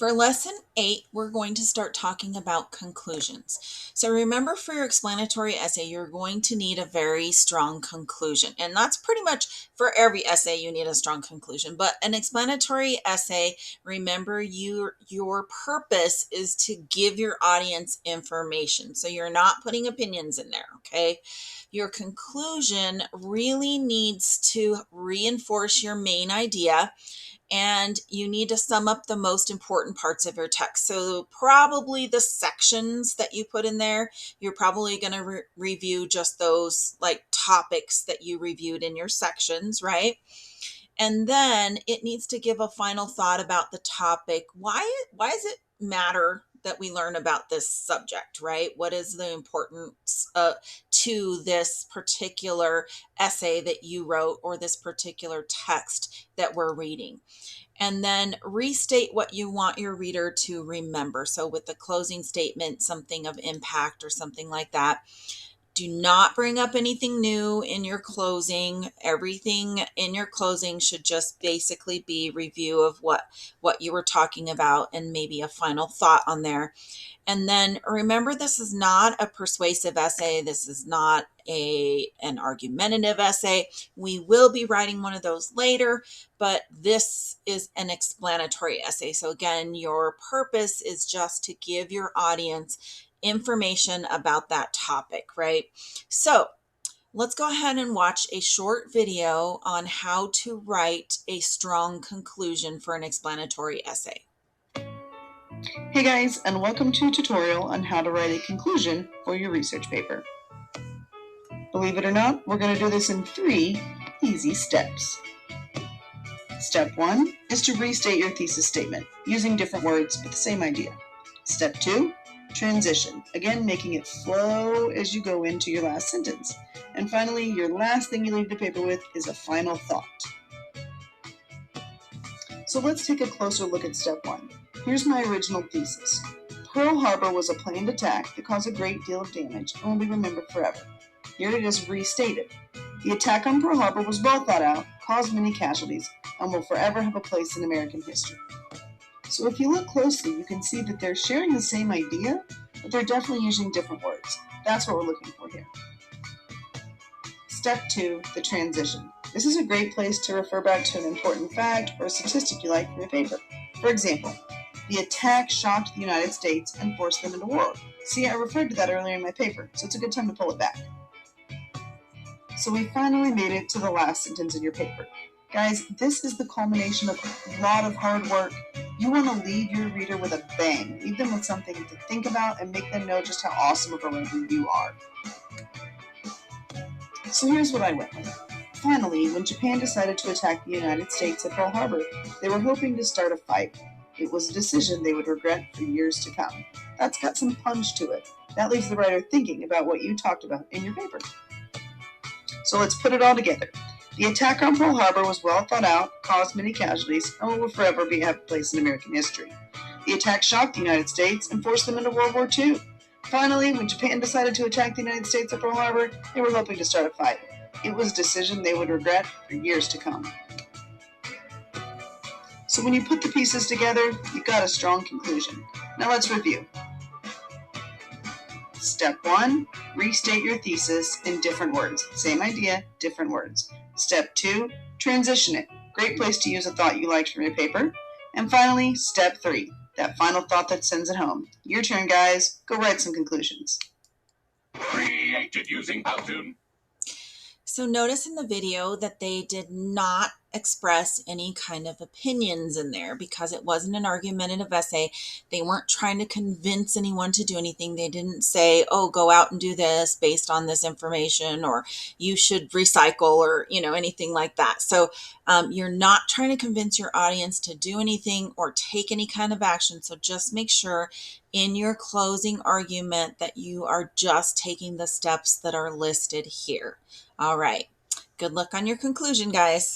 For lesson 8, we're going to start talking about conclusions. So remember, for your explanatory essay, you're going to need a very strong conclusion. And that's pretty much for every essay, you need a strong conclusion. But an explanatory essay, remember, your purpose is to give your audience information. So you're not putting opinions in there, okay? Your conclusion really needs to reinforce your main idea, and you need to sum up the most important parts of your text. So probably the sections that you put in there, you're probably going to review just those like topics that you reviewed in your sections, right? And then it needs to give a final thought about the topic. Why does it matter that we learn about this subject, right? What is the importance to this particular essay that you wrote, or this particular text that we're reading? And then restate what you want your reader to remember. So with the closing statement, something of impact or something like that. Do not bring up anything new in your closing. Everything in your closing should just basically be review of what you were talking about, and maybe a final thought on there. And then remember, this is not a persuasive essay. This is not an argumentative essay. We will be writing one of those later, but this is an explanatory essay. So again, your purpose is just to give your audience information about that topic, right? So let's go ahead and watch a short video on how to write a strong conclusion for an explanatory essay. Hey guys, and welcome to a tutorial on how to write a conclusion for your research paper. Believe it or not, we're going to do this in 3 easy steps. Step 1 is to restate your thesis statement using different words but the same idea. Step 2, transition, again making it flow as you go into your last sentence. And finally, your last thing you leave the paper with is a final thought. So let's take a closer look at step 1. Here's my original thesis. Pearl Harbor was a planned attack that caused a great deal of damage and will be remembered forever. Here it is restated. The attack on Pearl Harbor was well thought out, caused many casualties, and will forever have a place in American history. So if you look closely, you can see that they're sharing the same idea, but they're definitely using different words. That's what we're looking for here. Step 2, the transition. This is a great place to refer back to an important fact or a statistic you like from your paper. For example, the attack shocked the United States and forced them into war. See, I referred to that earlier in my paper, so it's a good time to pull it back. So we finally made it to the last sentence in your paper. Guys, this is the culmination of a lot of hard work. You want to leave your reader with a bang. Leave them with something to think about and make them know just how awesome of a writer you are. So here's what I went with. Finally, when Japan decided to attack the United States at Pearl Harbor, they were hoping to start a fight. It was a decision they would regret for years to come. That's got some punch to it. That leaves the writer thinking about what you talked about in your paper. So let's put it all together. The attack on Pearl Harbor was well thought out, caused many casualties, and will forever have a place in American history. The attack shocked the United States and forced them into World War II. Finally, when Japan decided to attack the United States at Pearl Harbor, they were hoping to start a fight. It was a decision they would regret for years to come. So when you put the pieces together, you've got a strong conclusion. Now let's review. Step 1, restate your thesis in different words. Same idea, different words. Step 2, transition it. Great place to use a thought you liked from your paper. And finally, step 3, that final thought that sends it home. Your turn, guys. Go write some conclusions. Created using Powtoon. So notice in the video that they did not express any kind of opinions in there, because it wasn't an argumentative essay. They weren't trying to convince anyone to do anything. They didn't say, oh, go out and do this based on this information, or you should recycle, or, anything like that. So you're not trying to convince your audience to do anything or take any kind of action. So just make sure in your closing argument that you are just taking the steps that are listed here. All right. Good luck on your conclusion, guys.